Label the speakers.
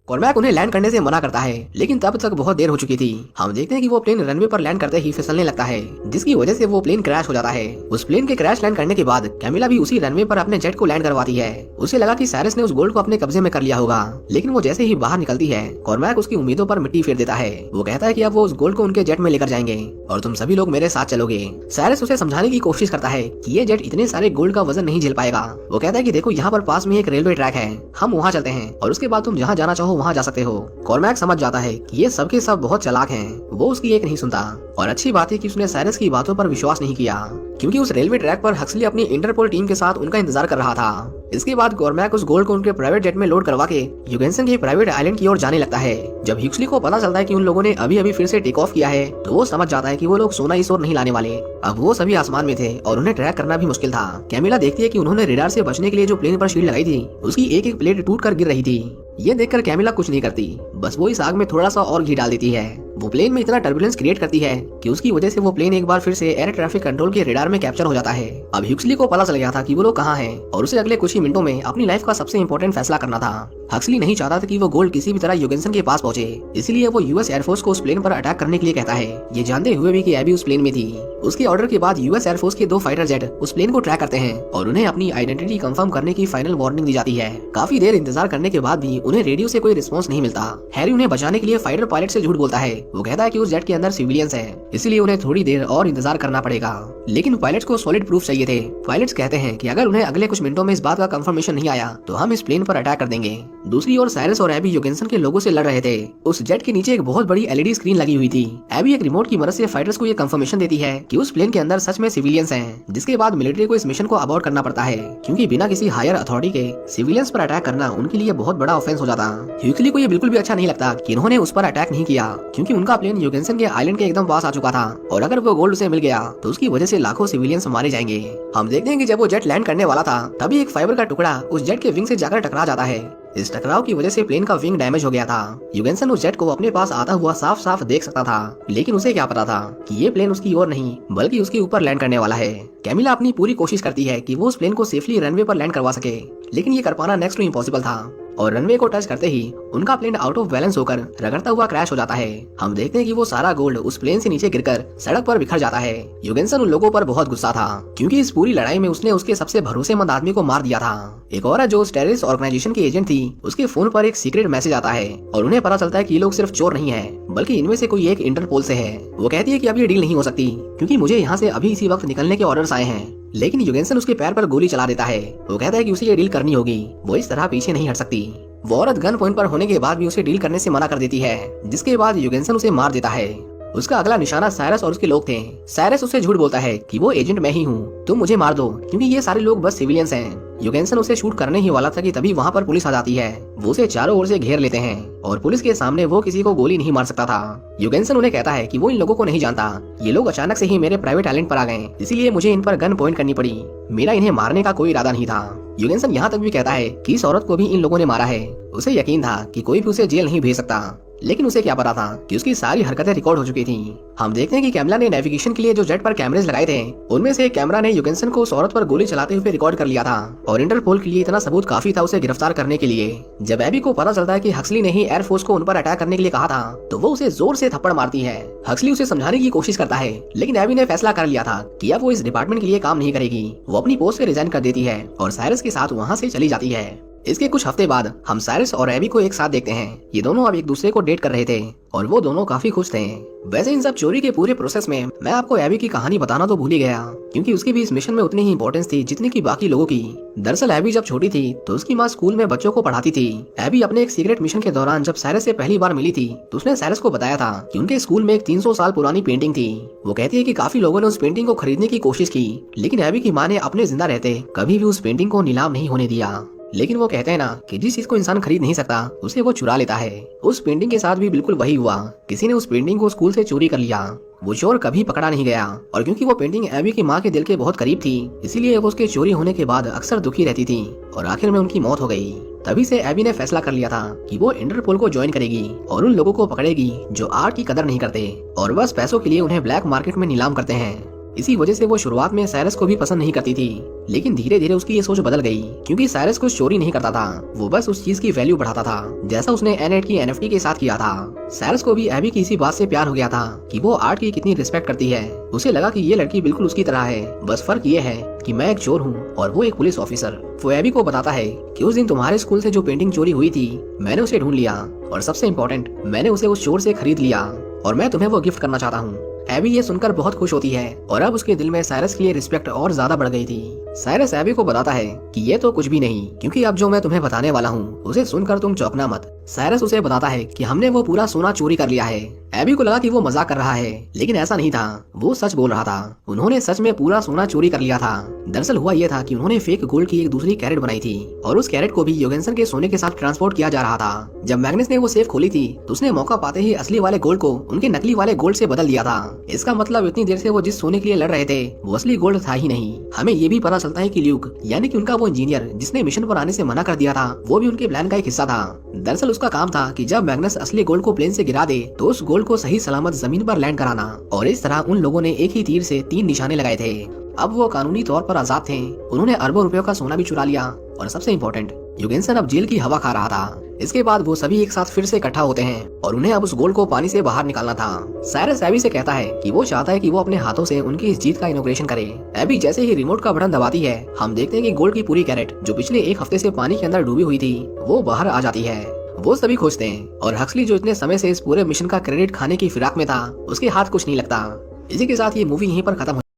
Speaker 1: Cormac उन्हें land करने से मना करता है, लेकिन तब तक बहुत देर हो चुकी थी। हम देखते हैं कि वो प्लेन रनवे पर लैंड करते ही फिसलने लगता है, जिसकी वजह से वो प्लेन क्रैश हो जाता है। उस प्लेन के क्रैश लैंड करने के बाद कैमिला भी उसी रनवे पर अपने जेट को लैंड करवाती है। उसे लगा कि साइरस ने उस गोल्ड को अपने कब्जे में कर लिया होगा, लेकिन वो जैसे ही बाहर निकलती है कॉर्मैक उसकी उम्मीदों पर मिट्टी फेर देता है। वो कहता है कि अब वो उस गोल्ड को उनके जेट में लेकर जाएंगे और तुम सभी लोग मेरे साथ चलोगे। साइरस उसे समझाने की कोशिश करता है कि ये जेट इतने सारे गोल्ड का वजन नहीं झेल पाएगा। वो कहता है कि देखो यहाँ पर पास में एक रेलवे ट्रैक है, हम वहाँ चलते हैं और उसके बाद तुम जहाँ जाना चाहो वहाँ जा सकते हो। कॉर्मैक समझ जाता है कि ये सब के सब बहुत चालाक हैं। वो उसकी एक नहीं सुनता और अच्छी बात है कि उसने साइरस की बातों पर विश्वास नहीं किया, क्योंकि उस रेलवे ट्रैक पर हक्सली अपनी इंटरपोल टीम के साथ उनका इंतजार कर रहा था। इसके बाद कॉर्मैक उस गोल्ड को उनके प्राइवेट जेट में लोड करवा के यूगेंसन के प्राइवेट आइलैंड की ओर जाने लगता है। जब हक्सली को पता चलता है कि उन लोगों ने अभी अभी फिर से टेक ऑफ किया है, तो वो समझ जाता है कि वो लोग सोना इस ओर नहीं लाने वाले। अब वो सभी आसमान में थे और उन्हें ट्रैक करना भी मुश्किल था। कैमिला देखती है कि उन्होंने रेडार से बचने के लिए जो प्लेन पर शील्ड लगाई थी, उसकी एक एक प्लेट टूट कर गिर रही थी। ये देखकर कैमिला कुछ नहीं करती, बस वो इस आग में थोड़ा सा और घी डाल देती है। वो प्लेन में इतना टर्बुलेंस क्रिएट करती है कि उसकी वजह से वो प्लेन एक बार फिर से एयर ट्रैफिक कंट्रोल के रेडार में कैप्चर हो जाता है। अब हक्सली को पता चल गया था कि वो लोग कहाँ हैं और उसे अगले कुछ ही मिनटों में अपनी लाइफ का सबसे इंपॉर्टेंट फैसला करना था। हक्सली नहीं चाहता था कि वो गोल्ड किसी भी तरह यूगेंसन के पास पहुंचे, इसलिए वो यूएस एयरफोर्स को उस प्लेन पर अटैक करने के लिए कहता है, ये जानते हुए भी कि एबी उस प्लेन में थी। उसके ऑर्डर के बाद यूएस एयरफोर्स के 2 फाइटर जेट उस प्लेन को ट्रैक करते हैं और उन्हें अपनी आइडेंटिटी कंफर्म करने की फाइनल वार्निंग दी जाती है। काफी देर इंतजार करने के बाद भी उन्हें रेडियो से कोई रिस्पॉन्स नहीं मिलता। हैरी उन्हें बचाने के लिए फाइटर पायलट से झूठ बोलता है। वो कहता है कि उस जेट के अंदर सिविलियंस हैं, इसलिए उन्हें थोड़ी देर और इंतजार करना पड़ेगा। लेकिन पायलट्स को सॉलिड प्रूफ चाहिए थे। पायलट्स कहते हैं कि अगर उन्हें अगले कुछ मिनटों में इस बात का कंफर्मेशन नहीं आया तो हम इस प्लेन पर अटैक कर देंगे। दूसरी ओर साइरस और एबी यूगेंसन के लोगों से लड़ रहे थे। उस जेट के नीचे एक बहुत बड़ी एलईडी स्क्रीन लगी हुई थी। एबी एक रिमोट की मदद से फाइटर्स को ये कंफर्मेशन देती है कि उस प्लेन के अंदर सच में सिविलियंस हैं, जिसके बाद मिलिट्री को इस मिशन को अबॉर्ट करना पड़ता है, क्योंकि बिना किसी हायर अथॉरिटी के सिविलियंस पर अटैक करना उनके लिए बहुत बड़ा ऑफेंस हो जाता। हक्सली को ये बिल्कुल भी अच्छा नहीं लगता कि इन्होंने उस पर अटैक नहीं किया, क्योंकि उनका प्लेन यूगेंसन के आइलैंड के एकदम पास आ चुका था और अगर वो गोल्ड उसे मिल गया तो उसकी वजह से लाखों सिविलियंस मारे जाएंगे। हम देखते हैं कि जब वो जेट लैंड करने वाला था, तभी एक फाइबर का टुकड़ा उस जेट के विंग से जाकर टकरा जाता है। इस टकराव की वजह से प्लेन का विंग डैमेज हो गया था। यूगेंसन उस जेट को अपने पास आता हुआ साफ साफ देख सकता था, लेकिन उसे क्या पता था कि ये प्लेन उसकी ओर नहीं बल्कि उसके ऊपर लैंड करने वाला है। कैमिला अपनी पूरी कोशिश करती है कि वो उस प्लेन को सेफली रनवे पर लैंड करवा सके, लेकिन ये कर पाना नेक्स्ट टू इम्पॉसिबल था और रनवे को टच करते ही उनका प्लेन आउट ऑफ बैलेंस होकर रगड़ता हुआ क्रैश हो जाता है। हम देखते हैं कि वो सारा गोल्ड उस प्लेन से नीचे गिरकर सड़क पर बिखर जाता है। यूगेंसन उन लोगों पर बहुत गुस्सा था, क्योंकि इस पूरी लड़ाई में उसने उसके सबसे भरोसेमंद आदमी को मार दिया था। एक और जो टेररिस्ट ऑर्गेनाइजेशन की एजेंट थी, उसके फोन पर एक सीक्रेट मैसेज आता है और उन्हें पता चलता है कि ये लोग सिर्फ चोर नहीं है, बल्कि इनमें से कोई एक इंटरपोल से है। वो कहती है कि अब ये डील नहीं हो सकती, क्योंकि मुझे यहाँ से अभी इसी वक्त निकलने के ऑर्डर्स आए हैं। लेकिन यूगेंसन उसके पैर पर गोली चला देता है। वो कहता है कि उसे ये डील करनी होगी, वो इस तरह पीछे नहीं हट सकती। वो औरत गन पॉइंट पर होने के बाद भी उसे डील करने से मना कर देती है, जिसके बाद यूगेंसन उसे मार देता है। उसका अगला निशाना साइरस और उसके लोग थे। साइरस उसे झूठ बोलता है कि वो एजेंट मैं ही हूँ, तुम मुझे मार दो, क्योंकि ये सारे लोग बस सिविलियंस हैं। यूगेंसन उसे शूट करने ही वाला था कि तभी वहाँ पर पुलिस आ जाती है। वो उसे चारों ओर से घेर लेते हैं और पुलिस के सामने वो किसी को गोली नहीं मार सकता था। यूगेंसन उन्हें कहता है कि वो इन लोगों को नहीं जानता, ये लोग अचानक से ही मेरे प्राइवेट आइलैंड पर आ गए, इसीलिए मुझे इन पर गन पॉइंट करनी पड़ी। मेरा इन्हें मारने का कोई इरादा नहीं था। यूगेंसन यहाँ तक भी कहता है कि इस औरत को भी इन लोगों ने मारा है। उसे यकीन था कि कोई भी उसे जेल नहीं भेज सकता, लेकिन उसे क्या पता था कि उसकी सारी हरकतें रिकॉर्ड हो चुकी थी। हम देखते हैं कि कैमिला ने नेविगेशन के लिए जो जेट पर कैमरेज लगाए थे, उनमें से एक कैमरा ने यूगेंसन को उस औरत पर गोली चलाते हुए रिकॉर्ड कर लिया था और इंटरपोल के लिए इतना सबूत काफी था उसे गिरफ्तार करने के लिए। जब एबी को पता चलता है कि हक्सली ने ही एयरफोर्स को उन पर अटैक करने के लिए कहा था, तो वो उसे जोर से थप्पड़ मारती है। हक्सली उसे समझाने की कोशिश करता है, लेकिन एबी ने फैसला कर लिया था कि अब वो इस डिपार्टमेंट के लिए काम नहीं करेगी। वो अपनी पोस्ट से रिजाइन कर देती है और साइरस के साथ वहाँ से चली जाती है। इसके कुछ हफ्ते बाद हम साइरस और एबी को एक साथ देखते हैं। ये दोनों अब एक दूसरे को डेट कर रहे थे और वो दोनों काफी खुश थे। वैसे इन सब चोरी के पूरे प्रोसेस में मैं आपको एबी की कहानी बताना तो भूल ही गया, क्योंकि उसकी भी इस मिशन में उतनी ही इंपॉर्टेंस थी जितनी की बाकी लोगों की। दरअसल एबी जब छोटी थी तो उसकी माँ स्कूल में बच्चों को पढ़ाती थी। एबी अपने एक सीक्रेट मिशन के दौरान जब साइरस से पहली बार मिली थी तो उसने साइरस को बताया था कि उनके स्कूल में एक 300 साल पुरानी पेंटिंग थी। वो कहती है कि काफी लोगों ने उस पेंटिंग को खरीदने की कोशिश की, लेकिन एबी की माँ ने अपने जिंदा रहते कभी भी उस पेंटिंग को नीलाम नहीं होने दिया। लेकिन वो कहते हैं ना कि जिस चीज को इंसान खरीद नहीं सकता उसे वो चुरा लेता है। उस पेंटिंग के साथ भी बिल्कुल वही हुआ। किसी ने उस पेंटिंग को स्कूल से चोरी कर लिया। वो चोर कभी पकड़ा नहीं गया और क्योंकि वो पेंटिंग एबी की माँ के दिल के बहुत करीब थी, इसीलिए वो उसके चोरी होने के बाद अक्सर दुखी रहती थी और आखिर में उनकी मौत हो गई। तभी से एबी ने फैसला कर लिया था कि वो इंटरपोल को ज्वाइन करेगी और उन लोगों को पकड़ेगी जो आर्ट की कदर नहीं करते और बस पैसों के लिए उन्हें ब्लैक मार्केट में नीलाम करते हैं। इसी वजह से वो शुरुआत में साइरस को भी पसंद नहीं करती थी, लेकिन धीरे धीरे उसकी ये सोच बदल गई, क्योंकि साइरस कुछ चोरी नहीं करता था, वो बस उस चीज की वैल्यू बढ़ाता था जैसा उसने एन8 की NFT के साथ किया था। साइरस को भी एबी की इसी बात से प्यार हो गया था कि वो आर्ट की कितनी रिस्पेक्ट करती है। उसे लगा कि ये लड़की बिल्कुल उसकी तरह है, बस फर्क ये है कि मैं एक चोर हूँ और वो एक पुलिस ऑफिसर। वो एबी को बताता है कि उस दिन तुम्हारे स्कूल से जो पेंटिंग चोरी हुई थी, मैंने उसे ढूंढ लिया और सबसे इम्पोर्टेंट, मैंने उसे उस चोर से खरीद लिया और मैं तुम्हें वो गिफ्ट करना चाहता हूँ। एबी ये सुनकर बहुत खुश होती है और अब उसके दिल में साइरस के लिए रिस्पेक्ट और ज्यादा बढ़ गई थी। साइरस एबी को बताता है कि ये तो कुछ भी नहीं, क्योंकि अब जो मैं तुम्हें बताने वाला हूँ उसे सुनकर तुम चौंकना मत। साइरस उसे बताता है कि हमने वो पूरा सोना चोरी कर लिया है। एबी को लगा कि वो मजाक कर रहा है, लेकिन ऐसा नहीं था, वो सच बोल रहा था। उन्होंने सच में पूरा सोना चोरी कर लिया था। दरअसल हुआ ये था कि उन्होंने फेक गोल्ड की एक दूसरी कैरेट बनाई थी और उस कैरेट को भी योगेंसन के सोने के साथ ट्रांसपोर्ट किया जा रहा था। जब मैग्नस ने वो सेफ खोली थी तो उसने मौका पाते ही असली वाले गोल्ड को उनके नकली वाले गोल्ड से बदल दिया था। इसका मतलब इतनी देर से वो जिस सोने के लिए लड़ रहे थे वो असली गोल्ड था ही नहीं। हमें ये भी पता चलता है कि ल्यूक यानी कि उनका वो इंजीनियर जिसने मिशन पर आने से मना कर दिया था, वो भी उनके प्लान का एक हिस्सा था। दरअसल उसका काम था कि जब मैग्नस असली गोल्ड को प्लेन से गिरा दे तो उस गोल्ड को सही सलामत जमीन पर लैंड कराना, और इस तरह उन लोगों ने एक ही तीर से 3 निशाने लगाए थे। अब वो कानूनी तौर पर आजाद थे, उन्होंने अरबों रुपयों का सोना भी चुरा लिया और सबसे इम्पोर्टेंट, योगेंसन अब जेल की हवा खा रहा था। इसके बाद वो सभी एक साथ फिर से इकट्ठा होते हैं और उन्हें अब उस गोल्ड को पानी से बाहर निकालना था। साइरस एबी से कहता है कि वो चाहता है कि वो अपने हाथों से उनकी इस जीत का इनॉग्रेशन करे। एबी जैसे ही रिमोट का बटन दबाती है, हम देखते हैं कि गोल्ड की पूरी कैरेट जो पिछले 1 हफ्ते से पानी के अंदर डूबी हुई थी वो बाहर आ जाती है। वो सभी खोजते हैं और हक्सली जो इतने समय से इस पूरे मिशन का क्रेडिट खाने की फिराक में था, उसके हाथ कुछ नहीं लगता। इसी के साथ ये मूवी यहीं पर खत्म